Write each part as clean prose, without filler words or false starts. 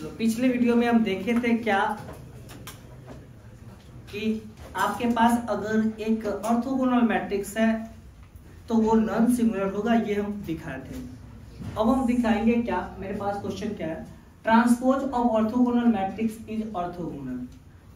चलो पिछले वीडियो में हम देखे थे क्या कि आपके पास अगर एक ऑर्थोगोनल मैट्रिक्स है तो वो नॉन सिंगुलर होगा, ये हम दिखाए थे। अब हम दिखाएंगे क्या, मेरे पास क्वेश्चन क्या है, transpose of orthogonal matrix is orthogonal.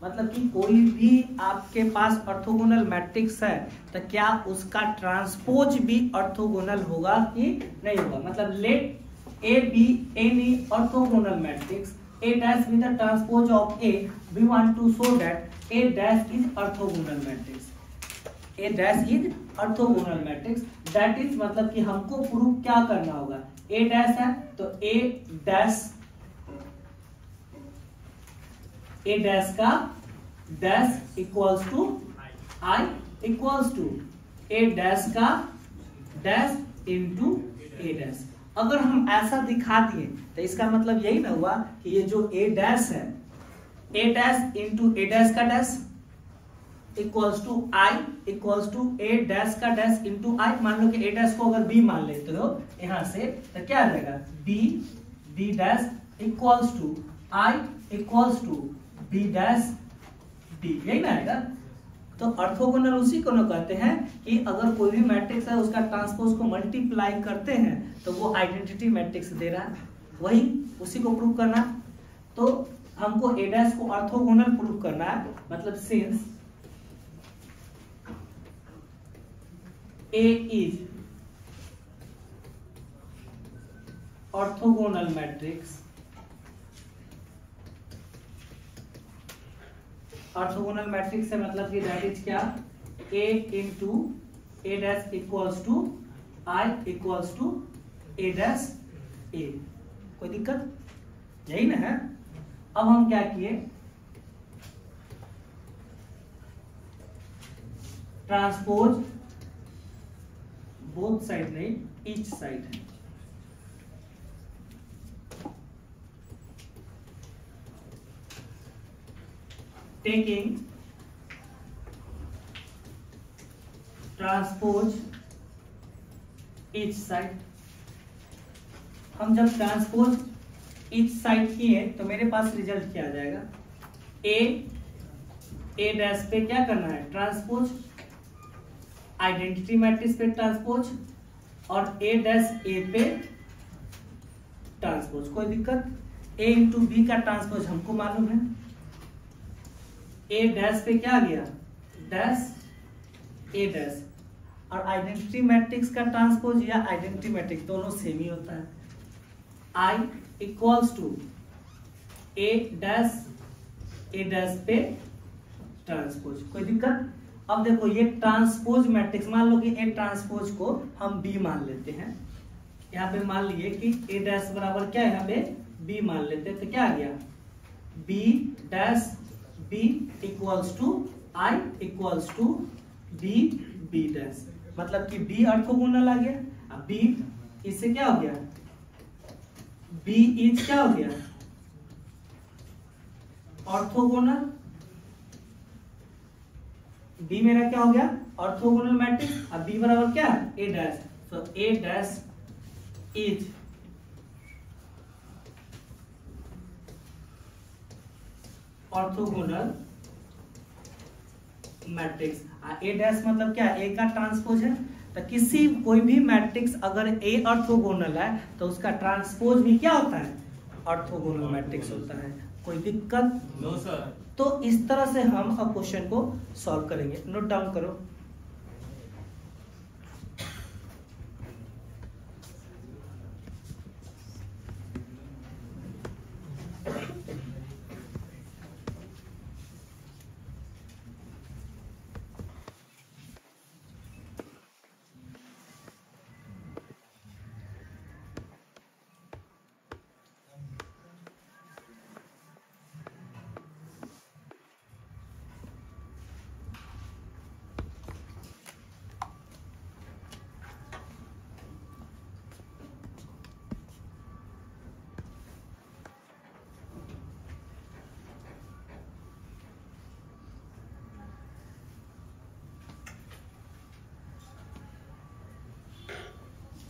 मतलब कि कोई भी आपके पास ऑर्थोगोनल मैट्रिक्स है तो क्या उसका ट्रांसपोज भी ऑर्थोगोनल होगा कि नहीं होगा। मतलब let A be any orthogonal matrix A dash with the transpose of A, we want to show that A dash is orthogonal matrix. A dash is orthogonal matrix. That is मतलब कि हमको prove क्या करना होगा, A dash है तो A dash का dash equals to I equals to A dash का dash into A dash। अगर हम ऐसा दिखा दिए तो इसका मतलब यही ना हुआ कि ये जो A डैश है, A dash into A dash का dash equals to I equals to A dash का डैश इंटू I। मान लो कि A डैश को अगर B मान लेते हो यहां से तो क्या आ जाएगा, B dash equals to I equals to B dash D, यही ना आएगा। तो ऑर्थोगोनल उसी को ना कहते हैं कि अगर कोई भी मैट्रिक्स है उसका ट्रांसपोज को मल्टीप्लाई करते हैं तो वो आइडेंटिटी मैट्रिक्स दे रहा है, वही उसी को प्रूव करना। तो हमको A डैश को ऑर्थोगोनल प्रूव करना है। मतलब since A is orthogonal matrix, orthogonal matrix है मतलब कि दैट इज क्या, A into A dash equals to I equals to A dash A। कोई दिक्कत, यही ना है। अब हम क्या किए, ट्रांसपोज बोथ साइड नहीं, each side. Taking transpose each side. हम जब ट्रांसपोज ईच साइड किए तो मेरे पास रिजल्ट क्या आ जाएगा, ए डैश पे क्या करना है, ट्रांसपोज, आइडेंटिटी मैट्रिक्स पे ट्रांसपोज, और ए डैश ए पे ट्रांसपोज। कोई दिक्कत, ए इंटू बी का ट्रांसपोज हमको मालूम है, ए डैश पे क्या आ गया, डैश ए डैश, और आइडेंटिटी मैट्रिक्स का ट्रांसपोज या आइडेंटिटी मैट्रिक्स दोनों सेम ही होता है, I equals to A dash पे ट्रांसपोज। कोई दिक्कत। अब देखो ये ट्रांसपोज मैट्रिक्स, मान लो कि ए ट्रांसपोज को हम बी मान लेते हैं, यहाँ पे मान लिए कि ए डैश बराबर क्या है, यहाँ पे बी मान लेते हैं, तो क्या आ गया, B dash B equals to I equals to B dash. मतलब कि बी ऑर्थोगोनल आ गया। अब बी इससे क्या हो गया, बी इज क्या हो गया, ऑर्थोगोनल। बी मेरा क्या हो गया, ऑर्थोगोनल मैट्रिक्स। अब बी बराबर क्या, ए डैश, तो A dash is orthogonal matrix. A dash मतलब क्या, ए का ट्रांसपोज है। तो किसी कोई भी मैट्रिक्स अगर ए ऑर्थोगोनल है तो उसका ट्रांसपोज भी क्या होता है, ऑर्थोगोनल मैट्रिक्स होता है। कोई दिक्कत? No sir. तो इस तरह से हम अब क्वेश्चन को सॉल्व करेंगे। नोट डाउन करो।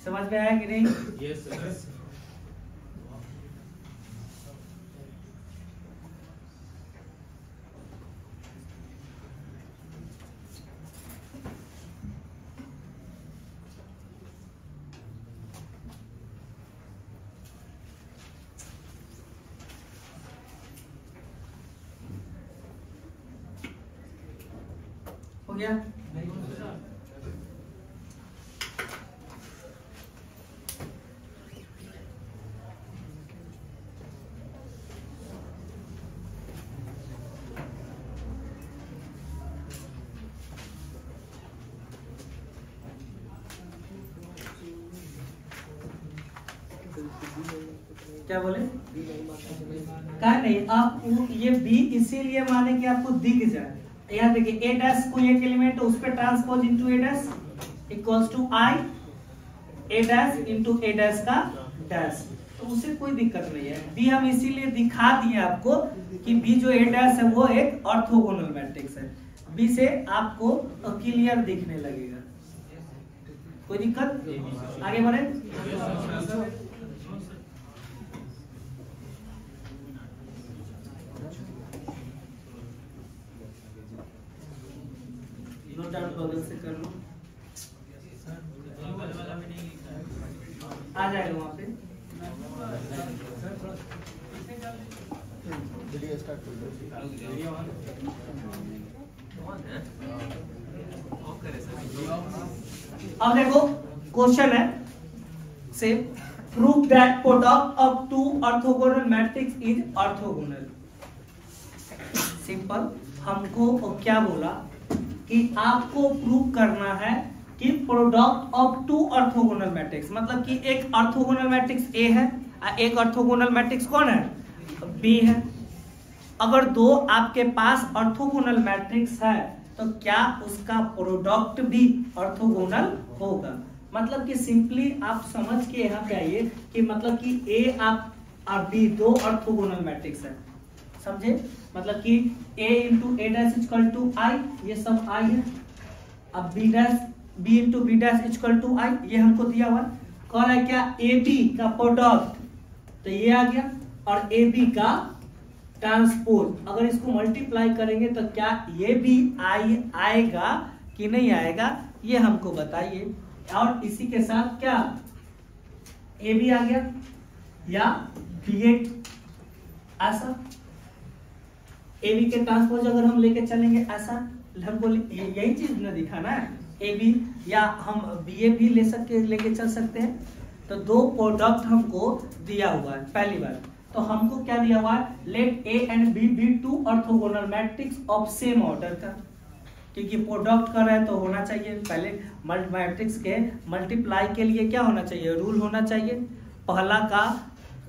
समझ में आया कि नहीं? Yes sir. हो गया? क्या बोले? क्या नहीं, आप ये बी इसीलिए माने कि आपको दिख जाए। यहाँ देखिए ए डैश कोई एक एलिमेंट उस पे transpose into A dash equals to I A dash into A dash का डैश, तो उसे कोई दिक्कत नहीं है। बी हम इसीलिए दिखा दिए आपको कि बी जो ए डैश है वो एक ऑर्थोगोनल मैट्रिक्स है। बी से आपको क्लियर दिखने लगेगा। कोई दिक्कत? आगे बढ़े। नोट डाउन बगल से कर लो, आ जाएगा वहां पे। अब देखो क्वेश्चन है से prove that product of two orthogonal matrix is orthogonal. Simple, हमको क्या बोला कि आपको प्रूव करना है कि product of two orthogonal matrix, मतलब कि एक ऑर्थोगोनल मैट्रिक्स ए है, एक ऑर्थोगोनल मैट्रिक्स कौन है? बी है। अगर दो आपके पास ऑर्थोगोनल मैट्रिक्स है तो क्या उसका प्रोडक्ट भी ऑर्थोगोनल होगा? मतलब कि सिंपली आप समझ के यहाँ पे आइए कि मतलब कि ए आप और बी दो ऑर्थोगोनल मैट्रिक्स है, समझे? मतलब कि a into A dash equal to I, ये सब आई है। अब b dash b into B dash equal to I, ये हमको दिया हुआ कौन है? क्या ए बी का प्रोडक्ट, तो ये आ गया, और ए बी का ट्रांसपोज। अगर इसको मल्टीप्लाई करेंगे तो क्या ये भी आएगा कि नहीं आएगा, ये हमको बताइए। और इसी के साथ क्या ए बी आ गया या बी ए, ऐसा ए बी के ट्रांसपोज अगर हम लेके चलेंगे ऐसा, हमको यही चीज न दिखाना है ए बी, या हम बी ए भी लेके चल सकते हैं। तो दो प्रोडक्ट हमको दिया हुआ है पहली बार, तो हमको क्या दिया हुआ है? Let A and B be two orthogonal matrix of same order का, क्योंकि प्रोडक्ट कर रहा है तो होना चाहिए पहले मैट्रिक्स के मल्टीप्लाई के लिए क्या होना चाहिए? रूल होना चाहिए। पहला का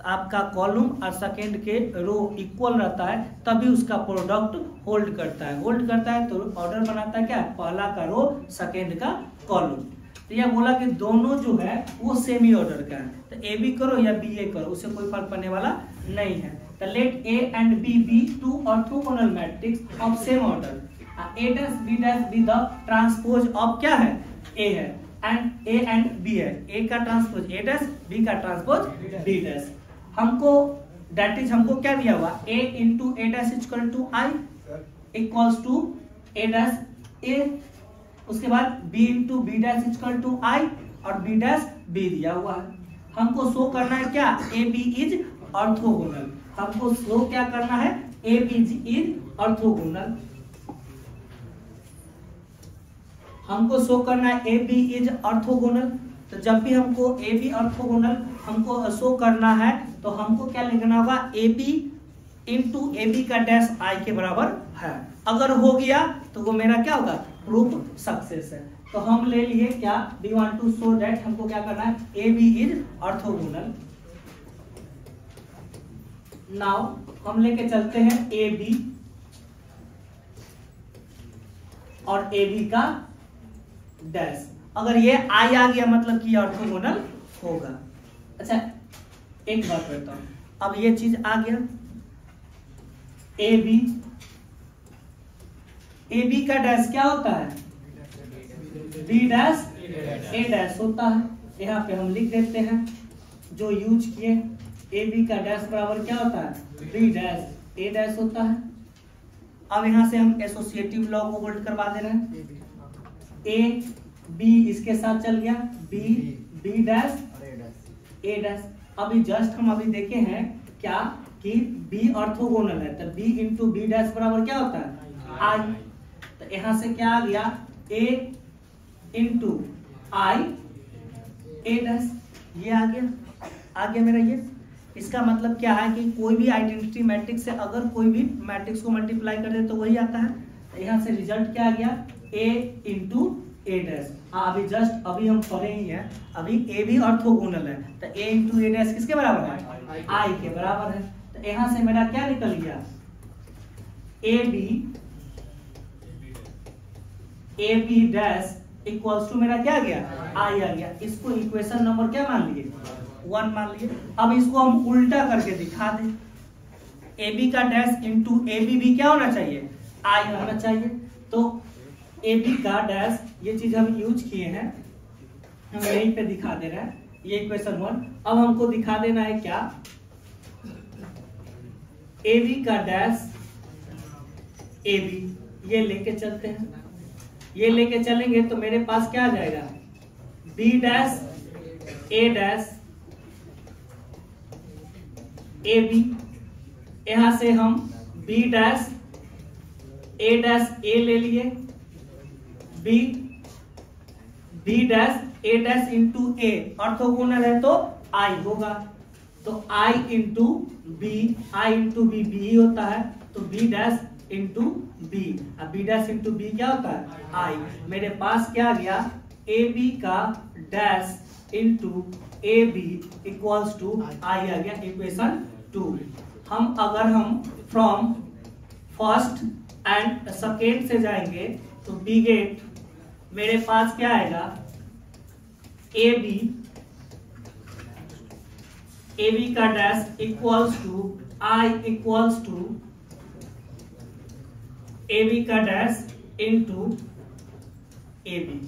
आपका कॉलम और सेकेंड के रो इक्वल रहता है तभी उसका प्रोडक्ट होल्ड करता है। होल्ड करता है तो ऑर्डर बनाता है क्या? पहला का रो सेकेंड का कॉलम। तो यह बोला कि दोनों जो है वो सेमी ऑर्डर का है, तो ए बी करो या बी ए करो उससे कोई फर्क पड़ने वाला नहीं है। तो let A and B be two orthogonal matrix of same order, A dash B the transpose of क्या है? ए है, एंड ए एंड बी है, ए का ट्रांसपोज ए डैश, बी का ट्रांसपोज बी डैश। हमको दैट इज हमको क्या दिया हुआ? a into A dash equal to I equals to A dash A, उसके बाद b into B dash equal to I और b डैश b दिया हुआ है। हमको शो करना है क्या? A B is orthogonal. हमको शो क्या करना है? A B is orthogonal. हमको शो करना है ए बी इज ऑर्थोगोनल। तो जब भी हमको ए बी ऑर्थोगोनल हमको शो करना है तो हमको क्या लिखना होगा? A B into A B का डैश आई के बराबर है। अगर हो गया तो वो मेरा क्या होगा? प्रूफ सक्सेस है। तो हम ले लिए क्या? We want to show that, हमको क्या करना है? A B is orthogonal. Now हम लेके चलते हैं ए बी और ए बी का डैश। अगर ये आई आ गया मतलब कि ऑर्थोगोनल होगा। अच्छा एक बात करता हूं, अब ये चीज आ गया ए बी का डैश क्या होता है? बी डैश ए डैश होता है। यहाँ पे हम लिख देते हैं जो यूज किए, ए बी का डैश बराबर क्या होता है? बी डैश ए डैश होता है। अब यहाँ से हम एसोसिएटिव लॉ को होल्ड करवा दे रहे हैं। ए बी इसके साथ चल गया, बी डैश ए डैश। अभी जस्ट हम अभी देखे हैं क्या कि बी ऑर्थोगोनल है, तो बी इंटू बी डैश बराबर क्या होता है? आई। तो तो यहां से क्या आ गया a into I A dash, ये आ गया मेरा ये। इसका मतलब क्या है कि कोई भी आइडेंटिटी मैट्रिक्स से अगर कोई भी मैट्रिक्स को मल्टीप्लाई कर दे तो वही आता है। तो यहाँ से रिजल्ट क्या आ गया a इंटू ए डैश। अभी हम पढ़े ही हैं, अभी a भी ऑर्थोगोनल है, तो a इंटू ए डैश किसके बराबर है, i के बराबर है। तो यहाँ से मेरा क्या निकल गया A B dash equals to मेरा क्या गया आई आ गया। इसको इक्वेशन नंबर क्या मान लिए 1 मान लिए। अब इसको हम उल्टा करके दिखा दें, ए बी का डैश इंटू ए बी भी क्या होना चाहिए आई होना चाहिए। तो ए बी का डैश ये चीज हम यूज किए हैं, हम यहीं पे दिखा दे रहे हैं, ये इक्वेशन 1। अब हमको दिखा देना है क्या ए बी का डैश ए बी, ये लेके चलते हैं, ये लेके चलेंगे तो मेरे पास क्या आ जाएगा बी डैश ए बी। यहां से हम बी डैश ए ले लिए, B dash A dash into A orthogonal है तो आई होगा, तो आई इंटू बी ही होता है, तो बी डैश इंटू बी। अब बी डैश इंटू बी क्या होता है आई। मेरे पास क्या आ गया ए बी का dash into A B equals to I आ गया, इक्वेशन 2। अगर हम फ्रॉम फर्स्ट एंड सेकेंड से जाएंगे तो बी गेट मेरे पास क्या आएगा ए बी का dash equals to I equals to A B का डैश इंटू ए बी,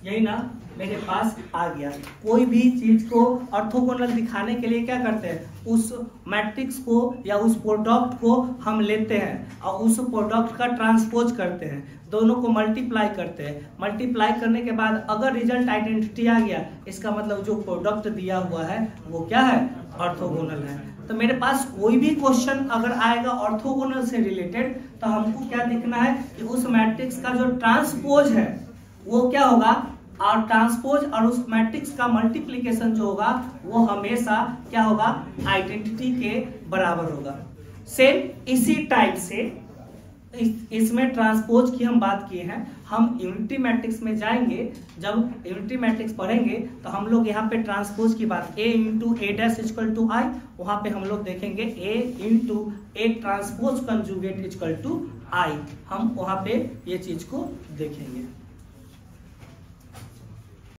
यही ना मेरे पास आ गया। कोई भी चीज को ऑर्थोगोनल दिखाने के लिए क्या करते हैं, उस मैट्रिक्स को या उस प्रोडक्ट को हम लेते हैं और उस प्रोडक्ट का ट्रांसपोज करते हैं, दोनों को मल्टीप्लाई करते हैं। मल्टीप्लाई करने के बाद अगर रिजल्ट आइडेंटिटी आ गया, इसका मतलब जो प्रोडक्ट दिया हुआ है वो क्या है ऑर्थोगोनल है। तो मेरे पास कोई भी क्वेश्चन अगर आएगा ऑर्थोगोनल से रिलेटेड तो हमको क्या देखना है कि उस मैट्रिक्स का जो ट्रांसपोज है वो क्या होगा, और ट्रांसपोज और उस मैट्रिक्स का मल्टीप्लिकेशन जो होगा वो हमेशा क्या होगा आइडेंटिटी के बराबर होगा। सेम इसी टाइप से इसमें ट्रांसपोज की हम बात किए हैं। हम यूनिटी मैट्रिक्स में जाएंगे, जब यूनिटी मैट्रिक्स पढ़ेंगे तो हम लोग यहाँ पे ट्रांसपोज की बात A into A dash equal to I, वहां पे हम लोग देखेंगे A into A transpose conjugate equal to I, हम वहां पे ये चीज को देखेंगे।